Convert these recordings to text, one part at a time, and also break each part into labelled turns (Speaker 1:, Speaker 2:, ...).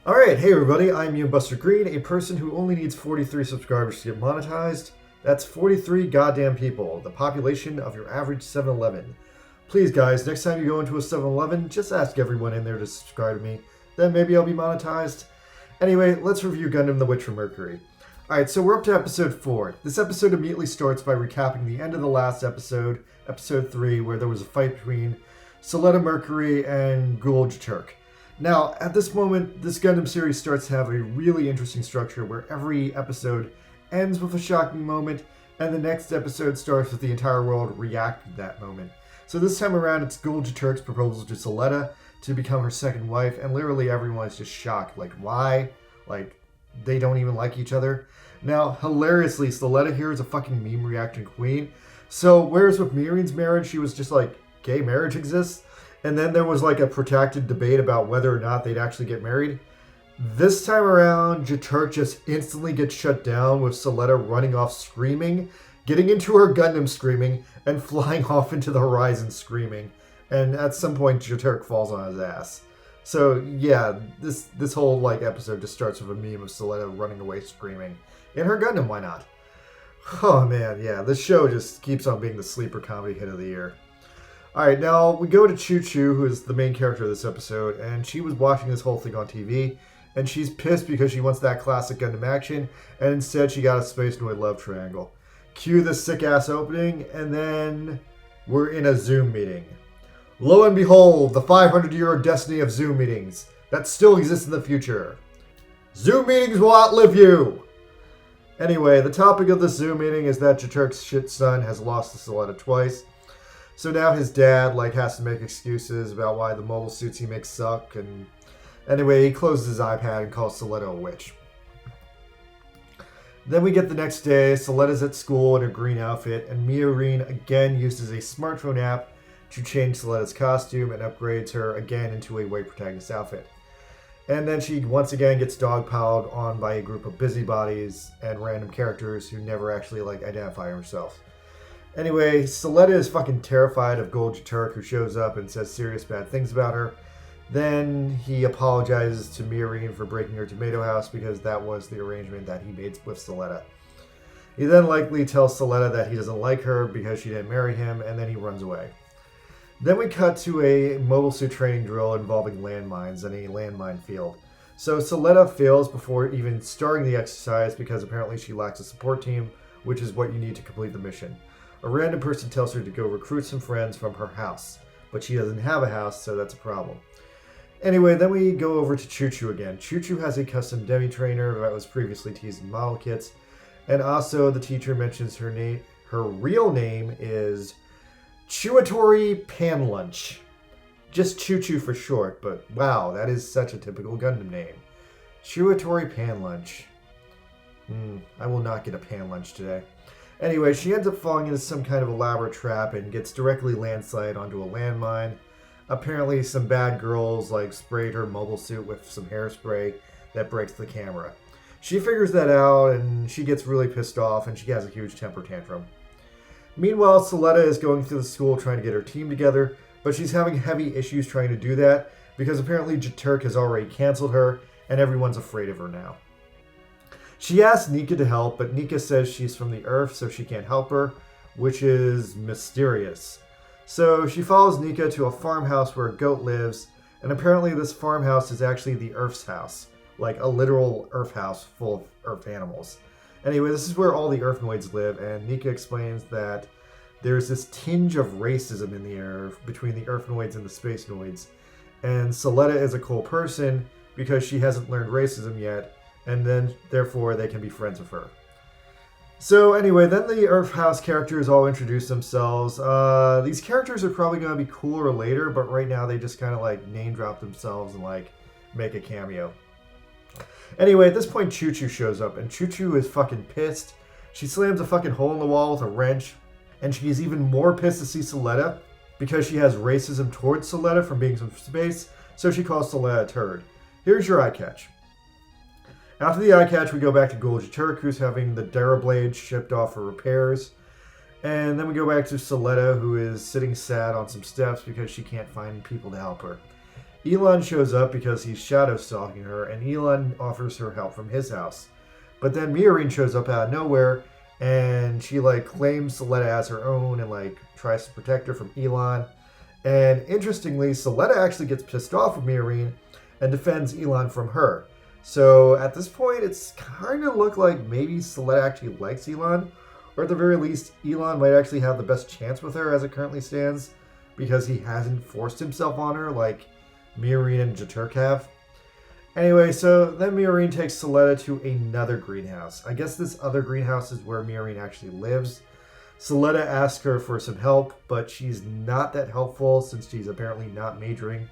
Speaker 1: Alright, hey everybody, I'm Buster Green, a person who only needs 43 subscribers to get monetized. That's 43 goddamn people, the population of your average 7-Eleven. Please guys, next time you go into a 7-Eleven, just ask everyone in there to subscribe to me. Then maybe I'll be monetized. Anyway, let's review Gundam the Witch from Mercury. Alright, so we're up to episode 4. This episode immediately starts by recapping the end of the last episode, episode 3, where there was a fight between Soletta Mercury and Gulj Turk. Now, at this moment, this Gundam series starts to have a really interesting structure where every episode ends with a shocking moment, and the next episode starts with the entire world reacting to that moment. So this time around, it's Gulj Turk's proposal to Soletta to become her second wife, and literally everyone is just shocked. Like, why? Like, they don't even like each other. Now, hilariously, Soletta here is a fucking meme reaction queen. So, whereas with Miriam's marriage, she was just like, gay marriage exists? And then there was like a protracted debate about whether or not they'd actually get married. This time around, Jaturk just instantly gets shut down with Soletta running off screaming, getting into her Gundam screaming, and flying off into the horizon screaming. And at some point, Jaturk falls on his ass. So yeah, this whole like episode just starts with a meme of Soletta running away screaming. In her Gundam, why not? Oh man, yeah, this show just keeps on being the sleeper comedy hit of the year. Alright, now we go to Choo Choo, who is the main character of this episode, and she was watching this whole thing on TV, and she's pissed because she wants that classic Gundam action, and instead she got a Space Noid love triangle. Cue the sick-ass opening, and then we're in a Zoom meeting. Lo and behold, the 500-year destiny of Zoom meetings that still exist in the future. Zoom meetings will outlive you! Anyway, the topic of this Zoom meeting is that Jaturk's shit son has lost to Soletta twice. So now his dad has to make excuses about why the mobile suits he makes suck, and anyway, he closes his iPad and calls Soletta a witch. Then we get the next day. Soletta's at school in her green outfit, and Miorine again uses a smartphone app to change Soletta's costume and upgrades her again into a white protagonist outfit. And then she once again gets dogpiled on by a group of busybodies and random characters who never actually identify herself. Anyway, Soletta is fucking terrified of Gulj Turk, who shows up and says serious bad things about her. Then he apologizes to Miorine for breaking her tomato house because that was the arrangement that he made with Soletta. He then likely tells Soletta that he doesn't like her because she didn't marry him, and then he runs away. Then we cut to a mobile suit training drill involving landmines in a landmine field. So Soletta fails before even starting the exercise because apparently she lacks a support team, which is what you need to complete the mission. A random person tells her to go recruit some friends from her house, but she doesn't have a house, so that's a problem. Anyway, then we go over to Choo Choo again. Choo Choo has a custom demi trainer that was previously teased in model kits, and also the teacher mentions her real name is Chuatori Panlunch. Just Choo Choo for short, but wow, that is such a typical Gundam name. Chuatori Panlunch. I will not get a Panlunch today. Anyway, she ends up falling into some kind of elaborate trap and gets directly landslide onto a landmine. Apparently, some bad girls sprayed her mobile suit with some hairspray that breaks the camera. She figures that out and she gets really pissed off and she has a huge temper tantrum. Meanwhile, Soletta is going through the school trying to get her team together, but she's having heavy issues trying to do that because apparently Jaturk has already canceled her and everyone's afraid of her now. She asks Nika to help, but Nika says she's from the Earth, so she can't help her, which is mysterious. So she follows Nika to a farmhouse where a goat lives, and apparently this farmhouse is actually the Earth's house, like a literal Earth house full of Earth animals. Anyway, this is where all the Earthnoids live, and Nika explains that there's this tinge of racism in the air between the Earthnoids and the Spacenoids, and Soletta is a cool person because she hasn't learned racism yet, and then therefore they can be friends with her. So anyway, then the Earth House characters all introduce themselves. These characters are probably going to be cooler later, but right now they just kind of name drop themselves and make a cameo. Anyway, at this point Choo Choo shows up, and Choo Choo is fucking pissed. She slams a fucking hole in the wall with a wrench, and she's even more pissed to see Soletta because she has racism towards Soletta from being from space, so she calls Soletta a turd. Here's your eye catch. After the eye catch, we go back to Gulj Turk, who's having the Durablade shipped off for repairs. And then we go back to Soletta, who is sitting sad on some steps because she can't find people to help her. Elon shows up because he's shadow stalking her, and Elon offers her help from his house. But then Miorine shows up out of nowhere, and she like claims Suletta as her own and like tries to protect her from Elon. And interestingly, Suletta actually gets pissed off with Miorine and defends Elon from her. So at this point, it's kind of look like maybe Suletta actually likes Elon, or at the very least, Elon might actually have the best chance with her as it currently stands, because he hasn't forced himself on her like Miorine and Jaturk have. Anyway, so then Miorine takes Suletta to another greenhouse. I guess this other greenhouse is where Miorine actually lives. Suletta asks her for some help, but she's not that helpful since she's apparently not majoring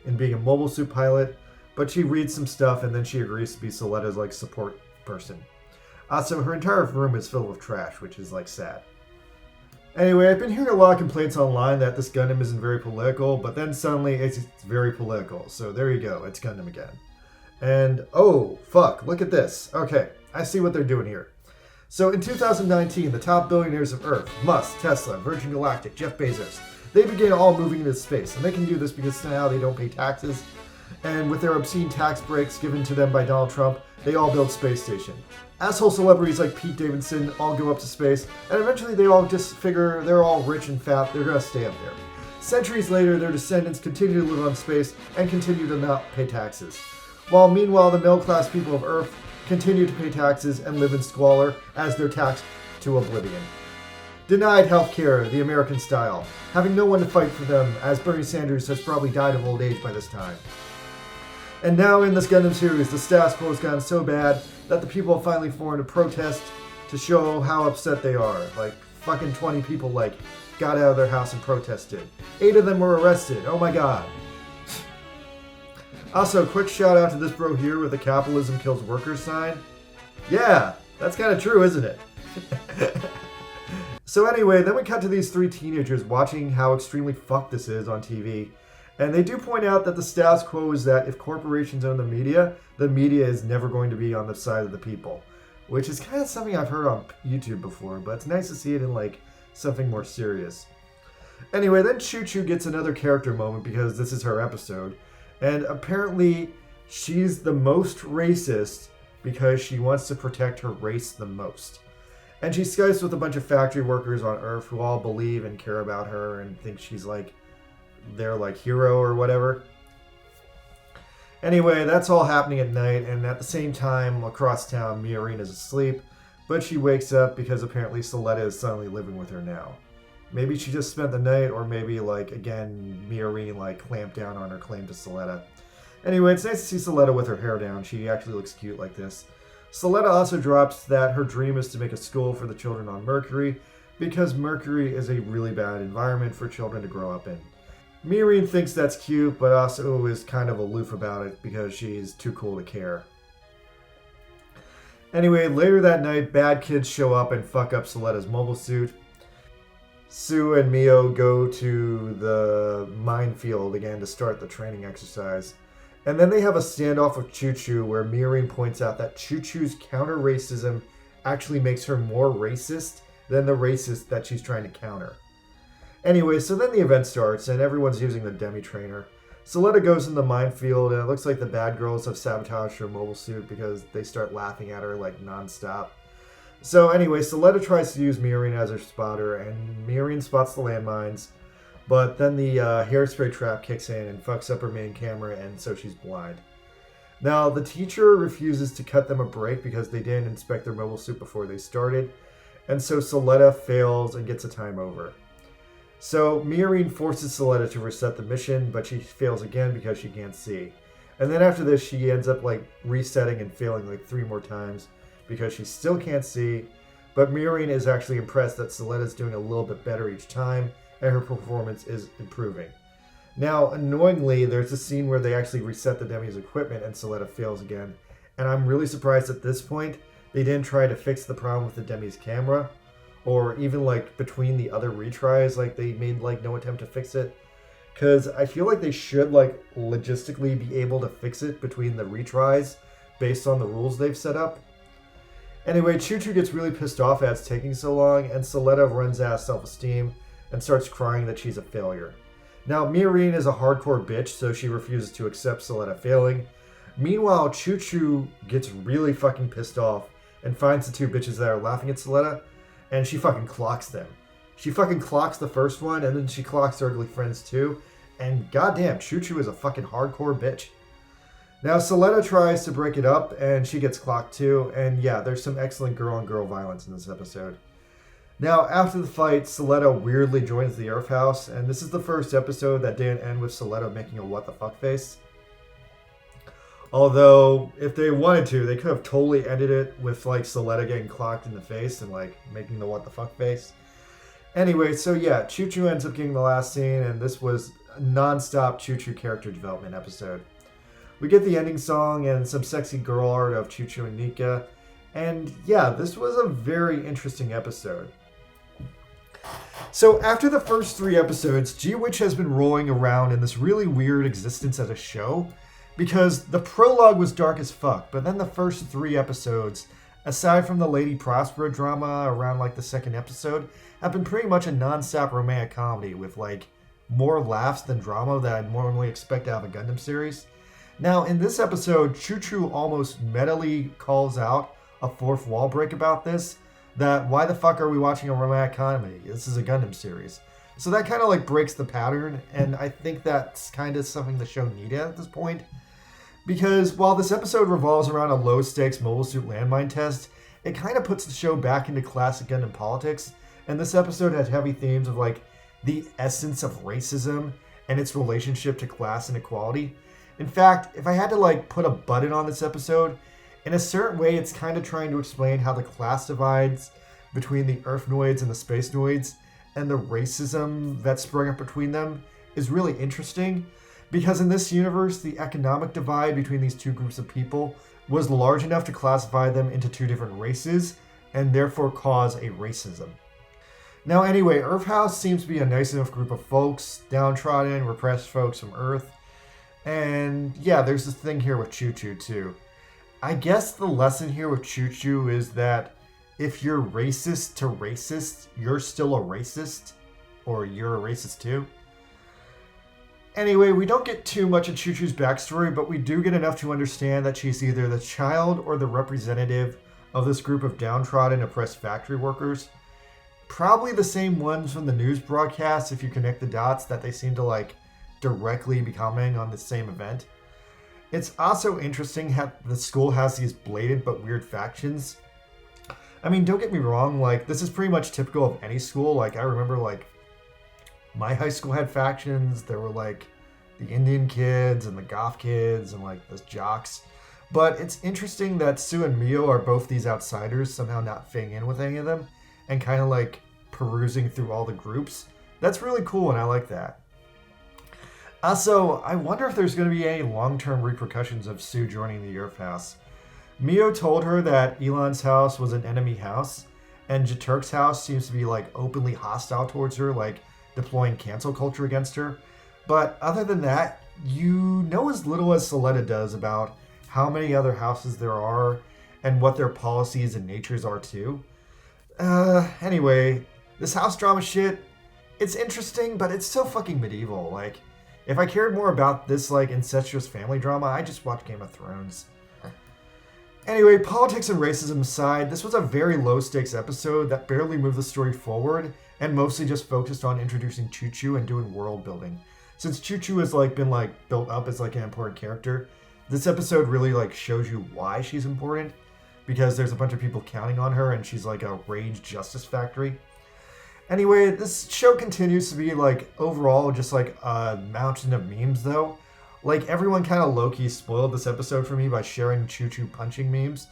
Speaker 1: in being a mobile suit pilot. But she reads some stuff and then she agrees to be Suletta's like support person. Also, her entire room is filled with trash, which is like sad. Anyway, I've been hearing a lot of complaints online that this Gundam isn't very political, but then suddenly it's very political. So there you go, it's Gundam again. And oh, fuck, look at this. Okay, I see what they're doing here. So in 2019, the top billionaires of Earth, Musk, Tesla, Virgin Galactic, Jeff Bezos, they began all moving into space. And they can do this because now they don't pay taxes. And with their obscene tax breaks given to them by Donald Trump, they all build space station. Asshole celebrities like Pete Davidson all go up to space, and eventually they all just figure they're all rich and fat, they're gonna stay up there. Centuries later, their descendants continue to live on space and continue to not pay taxes. While meanwhile, the middle-class people of Earth continue to pay taxes and live in squalor as they're taxed to oblivion. Denied healthcare, the American style, having no one to fight for them, as Bernie Sanders has probably died of old age by this time. And now in this Gundam series, the status quo has gotten so bad that the people have finally formed a protest to show how upset they are. Like, fucking 20 people, like, got out of their house and protested. 8 of them were arrested. Oh my god. Also, quick shout out to this bro here with the capitalism kills workers sign. Yeah, that's kind of true, isn't it? So anyway, then we cut to these 3 teenagers watching how extremely fucked this is on TV. And they do point out that the status quo is that if corporations own the media is never going to be on the side of the people. Which is kind of something I've heard on YouTube before, but it's nice to see it in like something more serious. Anyway, then Choo Choo gets another character moment because this is her episode. And apparently she's the most racist because she wants to protect her race the most. And she Skypes with a bunch of factory workers on Earth who all believe and care about her and think she's like their like hero or whatever. Anyway, that's all happening at night, and at the same time across town Miorine is asleep, but she wakes up because apparently Suletta is suddenly living with her now. Maybe she just spent the night, or maybe like again Miorine like clamped down on her claim to Suletta. Anyway, it's nice to see Suletta with her hair down. She actually looks cute like this. Suletta also drops that her dream is to make a school for the children on Mercury because Mercury is a really bad environment for children to grow up in. Miorine thinks that's cute, but also is kind of aloof about it because she's too cool to care. Anyway, later that night, bad kids show up and fuck up Suletta's mobile suit. Sue and Mio go to the minefield again to start the training exercise. And then they have a standoff with Choo Choo where Miorine points out that Choo Choo's counter-racism actually makes her more racist than the racist that she's trying to counter. Anyway, so then the event starts and everyone's using the demi-trainer. Suletta goes in the minefield and it looks like the bad girls have sabotaged her mobile suit because they start laughing at her like non-stop. So anyway, Suletta tries to use Miorine as her spotter and Miorine spots the landmines, but then the hairspray trap kicks in and fucks up her main camera and so she's blind. Now, the teacher refuses to cut them a break because they didn't inspect their mobile suit before they started, and so Suletta fails and gets a time over. So Miorine forces Suletta to reset the mission, but she fails again because she can't see. And then after this, she ends up like resetting and failing like 3 more times because she still can't see. But Miorine is actually impressed that Suletta's doing a little bit better each time, and her performance is improving. Now, annoyingly, there's a scene where they actually reset the Demi's equipment and Suletta fails again. And I'm really surprised at this point they didn't try to fix the problem with the Demi's camera. Or even like between the other retries, like they made like no attempt to fix it. Because I feel like they should like logistically be able to fix it between the retries based on the rules they've set up. Anyway, Choo Choo gets really pissed off at it's taking so long, and Suletta runs out of self-esteem and starts crying that she's a failure. Now, Mirin is a hardcore bitch, so she refuses to accept Soletta failing. Meanwhile, Choo Choo gets really fucking pissed off and finds the two bitches that are laughing at Soletta, and she fucking clocks them. She fucking clocks the first one, and then she clocks their ugly friends too. And goddamn, Choo Choo is a fucking hardcore bitch. Now, Soletta tries to break it up, and she gets clocked too. And yeah, there's some excellent girl-on-girl violence in this episode. Now, after the fight, Soletta weirdly joins the Earth House, and this is the first episode that didn't end with Soletta making a what the fuck face. Although, if they wanted to, they could have totally ended it with like Soletta getting clocked in the face and like making the what the fuck face. Anyway, so yeah, Choo Choo ends up getting the last scene, and this was a non-stop Choo Choo character development episode. We get the ending song and some sexy girl art of Choo Choo and Nika, and yeah, this was a very interesting episode. So after the first 3 episodes, G-Witch has been rolling around in this really weird existence as a show, because the prologue was dark as fuck, but then the first 3 episodes, aside from the Lady Prospera drama around like the 2nd episode, have been pretty much a non-stop romantic comedy with like more laughs than drama that I'd normally expect out of a Gundam series. Now in this episode, Choo Choo almost metally calls out a fourth wall break about this, that why the fuck are we watching a romantic comedy? This is a Gundam series. So that kind of like breaks the pattern, and I think that's kind of something the show needed at this point. Because while this episode revolves around a low-stakes mobile suit landmine test, it kind of puts the show back into classic Gundam politics, and this episode has heavy themes of like the essence of racism and its relationship to class inequality. In fact, if I had to like put a button on this episode, in a certain way it's kind of trying to explain how the class divides between the Earthnoids and the Spacenoids and the racism that sprung up between them is really interesting. Because in this universe, the economic divide between these two groups of people was large enough to classify them into 2 different races, and therefore cause a racism. Now anyway, Earth House seems to be a nice enough group of folks, downtrodden, repressed folks from Earth. And yeah, there's this thing here with Choo Choo too. I guess the lesson here with Choo Choo is that if you're racist to racist, you're still a racist, or you're a racist too. Anyway, we don't get too much of Choo Choo's backstory, but we do get enough to understand that she's either the child or the representative of this group of downtrodden, oppressed factory workers. Probably the same ones from the news broadcast, if you connect the dots, that they seem to like directly be commenting on the same event. It's also interesting how the school has these blatant but weird factions. I mean, don't get me wrong, like this is pretty much typical of any school. Like I remember like my high school had factions. There were like the Indian kids and the goth kids and like the jocks. But it's interesting that Sue and Mio are both these outsiders, somehow not fitting in with any of them, and kind of like perusing through all the groups. That's really cool, and I like that. Also, I wonder if there's going to be any long-term repercussions of Sue joining the Earth House. Mio told her that Elon's house was an enemy house, and Jaturk's house seems to be like openly hostile towards her, like deploying cancel culture against her. But other than that, you know as little as Soletta does about how many other houses there are and what their policies and natures are too. Anyway, this house drama shit, it's interesting, but it's so fucking medieval. Like, if I cared more about this like incestuous family drama, I just watched Game of Thrones. Anyway, politics and racism aside, this was a very low-stakes episode that barely moved the story forward and mostly just focused on introducing Choo Choo and doing world building. Since Choo Choo has like been like built up as like an important character, this episode really like shows you why she's important, because there's a bunch of people counting on her and she's like a rage justice factory. Anyway, this show continues to be like overall just like a mountain of memes though. Like everyone kind of low-key spoiled this episode for me by sharing Choo Choo punching memes.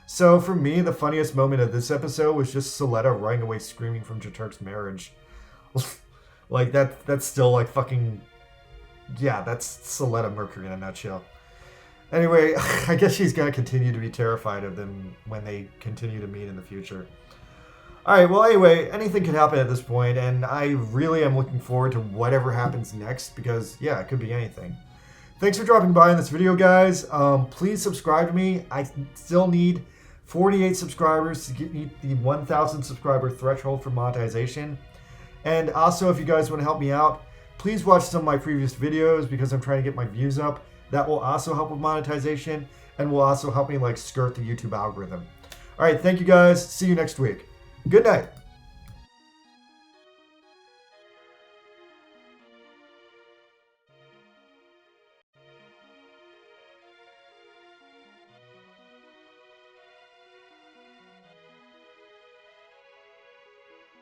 Speaker 1: So for me, the funniest moment of this episode was just Soletta running away screaming from Jaturk's marriage. Like that's still like fucking, yeah, that's Soletta Mercury in a nutshell. Anyway, I guess she's gonna continue to be terrified of them when they continue to meet in the future. Alright, well anyway, anything could happen at this point, and I really am looking forward to whatever happens next, because yeah, it could be anything. Thanks for dropping by in this video, guys. Please subscribe to me. I still need 48 subscribers to get me the 1,000 subscriber threshold for monetization. And also, if you guys want to help me out, please watch some of my previous videos because I'm trying to get my views up. That will also help with monetization and will also help me like skirt the YouTube algorithm. All right, thank you guys. See you next week. Good night.